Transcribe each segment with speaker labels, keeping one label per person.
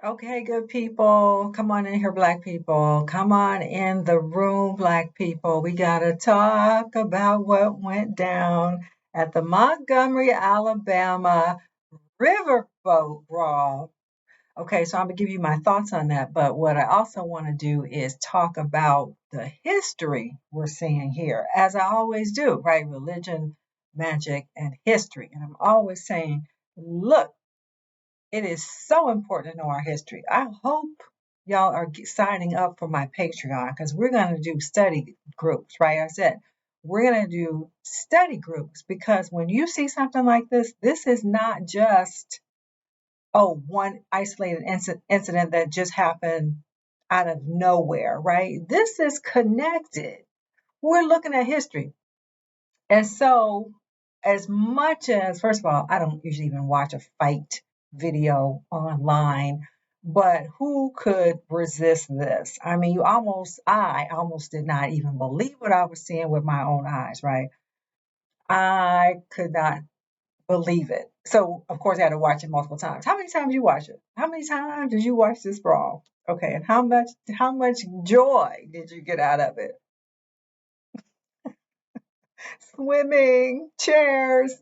Speaker 1: Okay, good people. Come on in here, black people. Come on in the room, black people. We got to talk about what went down at the Montgomery, Alabama Riverboat Brawl. Okay, so I'm going to give you my thoughts on that. But what I also want to do is talk about the history we're seeing here, as I always do, right? Religion, magic, and history. And I'm always saying, look, it is so important to know our history. I hope y'all are signing up for my Patreon because we're going to do study groups, right? I said we're going to do study groups because when you see something like this is not just, oh, one isolated incident that just happened out of nowhere, right? This is connected. We're looking at history. And so, as much as, first of all, I don't usually even watch a fight video online, but who could resist this? I mean, I almost did not even believe what I was seeing with my own eyes, right? I could not believe it. So, of course, I had to watch it multiple times. How many times you watch it? How many times did you watch this brawl? Okay, and how much joy did you get out of it? Swimming, chairs.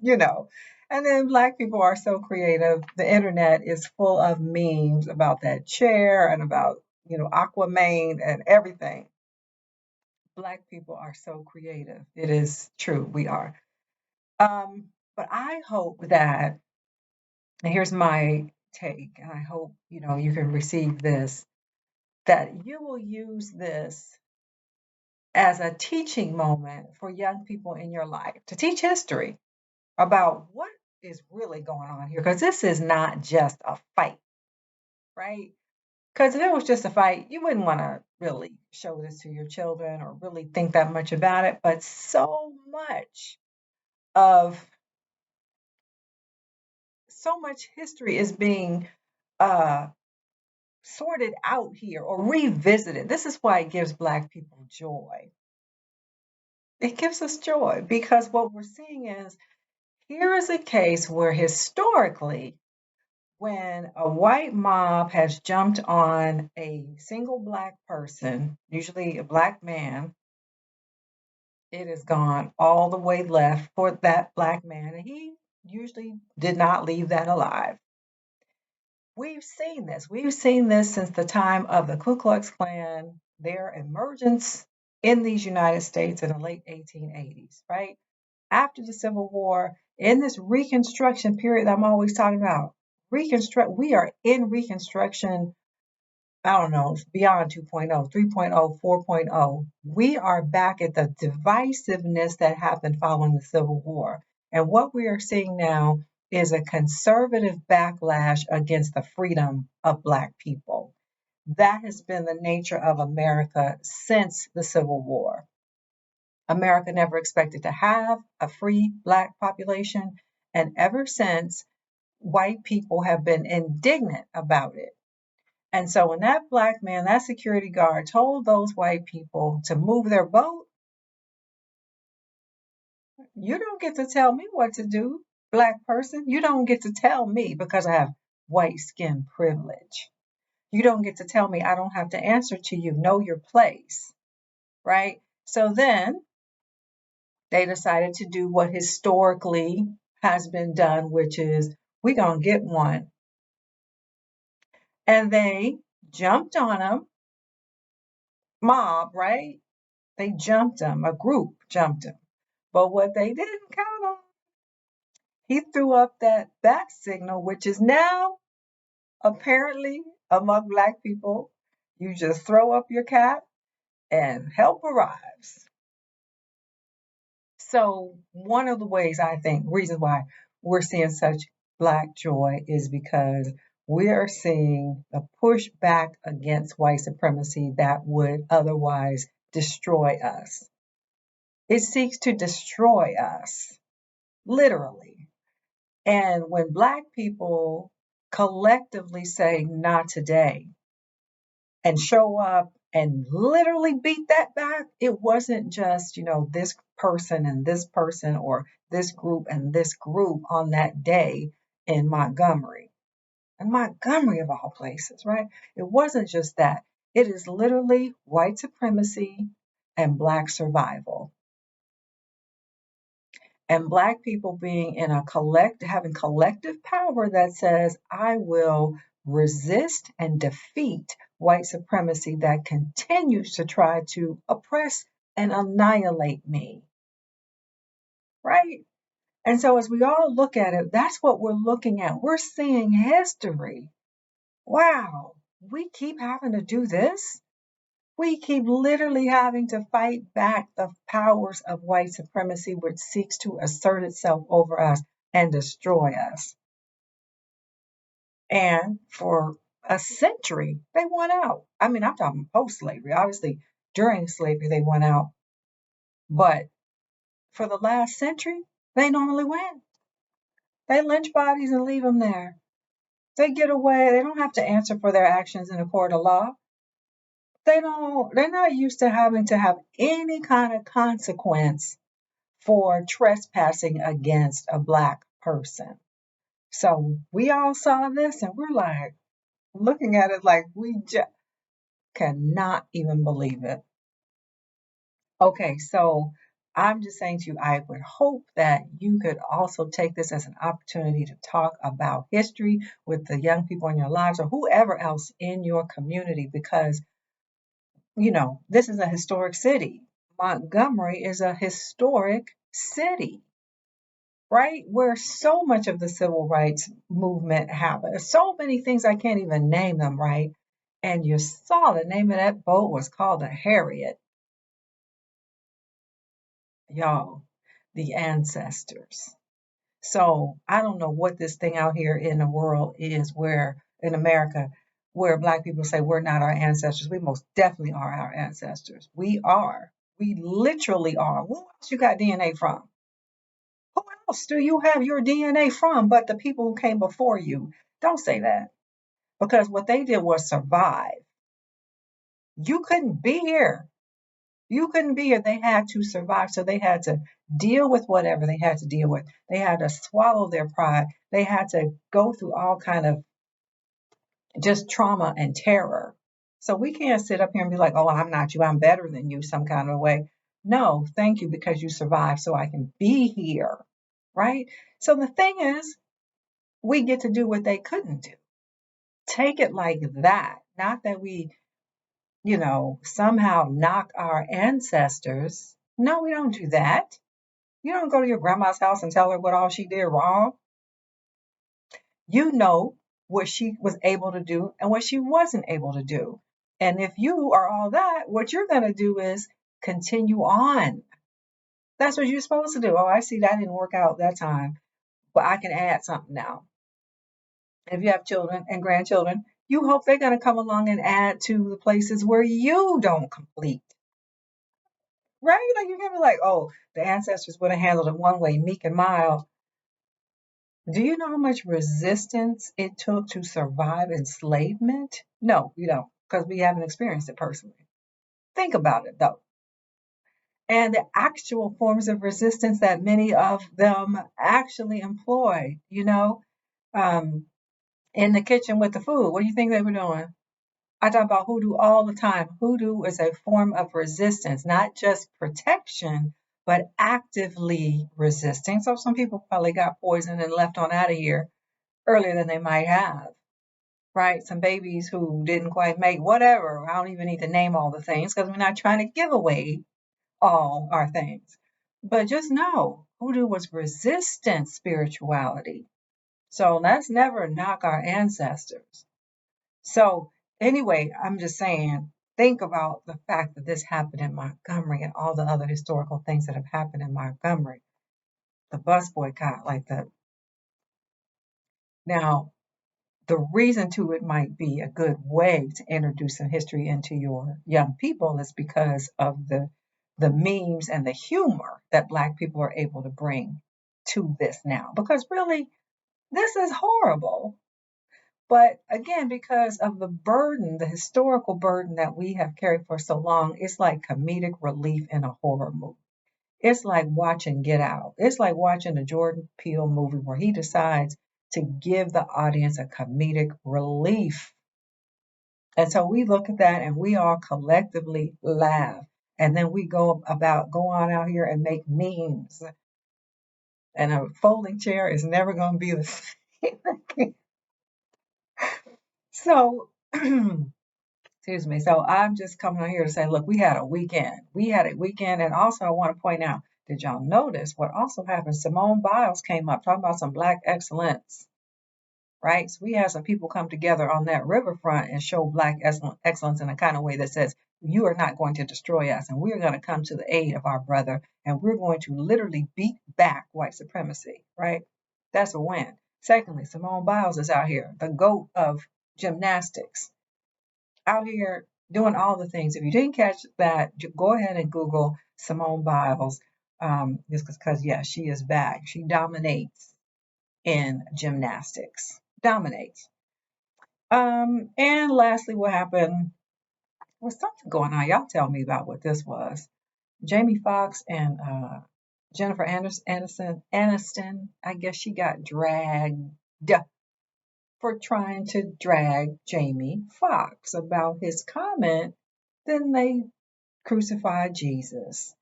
Speaker 1: And then black people are so creative. The internet is full of memes about that chair and about, Aquaman and everything. Black people are so creative. It is true, we are. But I hope that, and here's my take, and I hope, you can receive this, that you will use this as a teaching moment for young people in your life to teach history about what is really going on here because this is not just a fight, right? Because if it was just a fight, you wouldn't want to really show this to your children or really think that much about it. But of so much history is being uh, sorted out here or revisited. This is why it gives Black people joy. It gives us joy because what we're seeing is here is a case where historically when a white mob has jumped on a single black person, usually a black man, it has gone all the way left for that black man, and he usually did not leave that alive. We've seen this. We've seen this since the time of the Ku Klux Klan, their emergence in these United States in the late 1880s, right? After the Civil War, in this Reconstruction period that I'm always talking about, we are in Reconstruction. I don't know, beyond 2.0, 3.0, 4.0. We are back at the divisiveness that happened following the Civil War. And what we are seeing now is a conservative backlash against the freedom of Black people. That has been the nature of America since the Civil War. America never expected to have a free Black population. And ever since, white people have been indignant about it. And so when that black man, that security guard, told those white people to move their boat, you don't get to tell me what to do, black person. You don't get to tell me because I have white skin privilege. You don't get to tell me I don't have to answer to you. Know your place, right? So then they decided to do what historically has been done, which is we're going to get one. And they jumped on him, mob, right? They jumped him, a group jumped him. But what they didn't count on, he threw up that bat signal, which is now apparently among Black people, you just throw up your cap and help arrives. So, one of the ways I think, reason why we're seeing such Black joy is because we are seeing a pushback against white supremacy that would otherwise destroy us. It seeks to destroy us, literally. And when Black people collectively say, not today, and show up and literally beat that back, it wasn't just, this person or this group and this group on that day in Montgomery. And Montgomery, of all places, right? It wasn't just that. It is literally white supremacy and Black survival. And Black people being in a having collective power that says, I will resist and defeat white supremacy that continues to try to oppress and annihilate me, right? And so as we all look at it, that's what we're looking at. We're seeing history. Wow, we keep having to do this. We keep literally having to fight back the powers of white supremacy, which seeks to assert itself over us and destroy us. And for a century, they won out. I mean, I'm talking post slavery. Obviously, during slavery, they won out. But for the last century, they normally win. They lynch bodies and leave them there. They get away. They don't have to answer for their actions in a court of law. They're not used to having to have any kind of consequence for trespassing against a Black person. So we all saw this and we're like looking at it like we just cannot even believe it. Okay, so I'm just saying to you, I would hope that you could also take this as an opportunity to talk about history with the young people in your lives or whoever else in your community, because, this is a historic city. Montgomery is a historic city, right? Where so much of the civil rights movement happened. So many things I can't even name them, right? And you saw the name of that boat was called the Harriet. Y'all, the ancestors. So I don't know what this thing out here in the world is where in America where Black people say we're not our ancestors. We most definitely are our ancestors. We are. We literally are. Who else you got DNA from? Who else do you have your DNA from but the people who came before you? Don't say that. Because what they did was survive. You couldn't be here. You couldn't be here. They had to survive. So they had to deal with whatever they had to deal with. They had to swallow their pride. They had to go through all kind of just trauma and terror. So we can't sit up here and be like, oh, I'm not you. I'm better than you some kind of way. No, thank you because you survived so I can be here. Right? So the thing is, we get to do what they couldn't do. Take it like that. Not that we somehow knock our ancestors. No, we don't do that. You don't go to your grandma's house and tell her what all she did wrong. You know what she was able to do and what she wasn't able to do. And if you are all that, what you're going to do is continue on. That's what you're supposed to do. Oh, I see that didn't work out that time, but I can add something now. If you have children and grandchildren, you hope they're going to come along and add to the places where you don't complete. Right? Like you can be like, oh, the ancestors would have handled it one way, meek and mild. Do you know how much resistance it took to survive enslavement? No, you don't, because we haven't experienced it personally. Think about it though. And the actual forms of resistance that many of them actually employ, um, in the kitchen with the food. What do you think they were doing? I talk about hoodoo all the time. Hoodoo is a form of resistance, not just protection, but actively resisting. So some people probably got poisoned and left on out of here earlier than they might have, right? Some babies who didn't quite make whatever. I don't even need to name all the things because we're not trying to give away all our things. But just know hoodoo was resistant spirituality. So let's never knock our ancestors. So anyway, I'm just saying, think about the fact that this happened in Montgomery and all the other historical things that have happened in Montgomery. The bus boycott, like that. Now, the reason to it might be a good way to introduce some history into your young people is because of the memes and the humor that Black people are able to bring to this now. Because really, this is horrible. But again, because of the burden, the historical burden that we have carried for so long, it's like comedic relief in a horror movie. It's like watching Get Out. It's like watching a Jordan Peele movie where he decides to give the audience a comedic relief. And so we look at that and we all collectively laugh. And then we go on out here and make memes. And a folding chair is never going to be the same. So, excuse me. So I'm just coming on here to say, look, we had a weekend. We had a weekend. And also, I want to point out, did y'all notice what also happened? Simone Biles came up talking about some Black excellence, right? So we had some people come together on that riverfront and show Black excellence in a kind of way that says, you are not going to destroy us. And we're going to come to the aid of our brother. And we're going to literally beat back white supremacy, right? That's a win. Secondly, Simone Biles is out here, the GOAT of gymnastics, out here doing all the things. If you didn't catch that, go ahead and Google Simone Biles. Just because, yeah, she is back. She dominates in gymnastics. Dominates. And lastly, what happened was something going on. Y'all tell me about what this was. Jamie Foxx and Jennifer Aniston, I guess she got dragged for trying to drag Jamie Foxx about his comment. Then they crucified Jesus.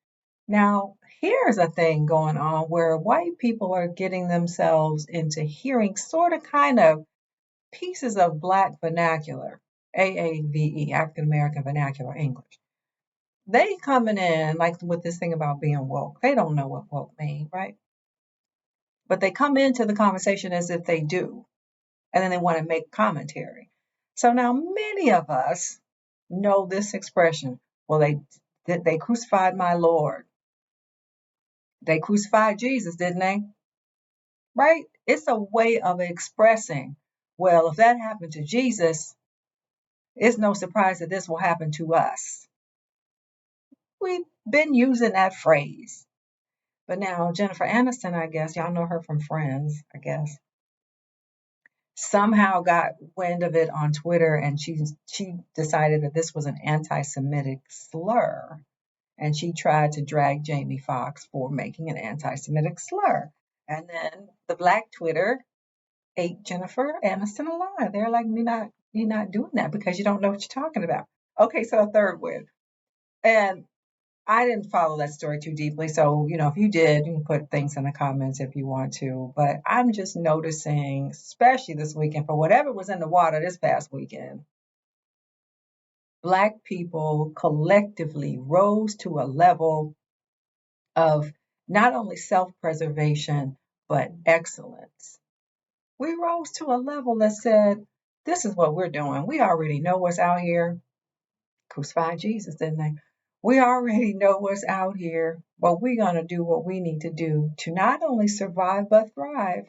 Speaker 1: Now, here's a thing going on where white people are getting themselves into hearing sort of kind of pieces of Black vernacular, AAVE, African American Vernacular English. They coming in like with this thing about being woke. They don't know what woke means, right? But they come into the conversation as if they do, and then they want to make commentary. So now many of us know this expression. Well, they crucified my Lord. They crucified Jesus, didn't they? Right? It's a way of expressing, well, if that happened to Jesus, it's no surprise that this will happen to us. We've been using that phrase. But now Jennifer Aniston, I guess, y'all know her from Friends, I guess, somehow got wind of it on Twitter and she decided that this was an anti-Semitic slur. And she tried to drag Jamie Foxx for making an anti-Semitic slur. And then the Black Twitter ate Jennifer Aniston alive. They're like, you're not doing that because you don't know what you're talking about. Okay, so a third win. And I didn't follow that story too deeply. So, if you did, you can put things in the comments if you want to. But I'm just noticing, especially this weekend, for whatever was in the water this past weekend, Black people collectively rose to a level of not only self-preservation, but excellence. We rose to a level that said, this is what we're doing. We already know what's out here. Crucified Jesus, didn't they? We already know what's out here, but we're going to do what we need to do to not only survive, but thrive.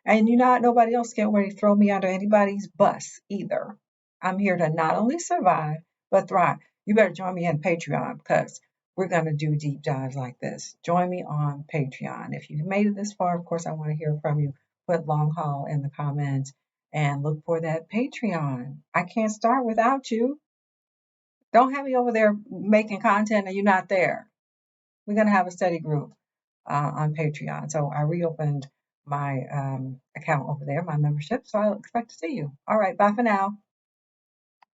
Speaker 1: And nobody else can't ready to throw me under anybody's bus either. I'm here to not only survive, but thrive. You better join me on Patreon because we're going to do deep dives like this. Join me on Patreon. If you've made it this far, of course, I want to hear from you. Put long haul in the comments and look for that Patreon. I can't start without you. Don't have me over there making content and you're not there. We're going to have a study group on Patreon. So I reopened my account over there, my membership. So I'll expect to see you. All right. Bye for now.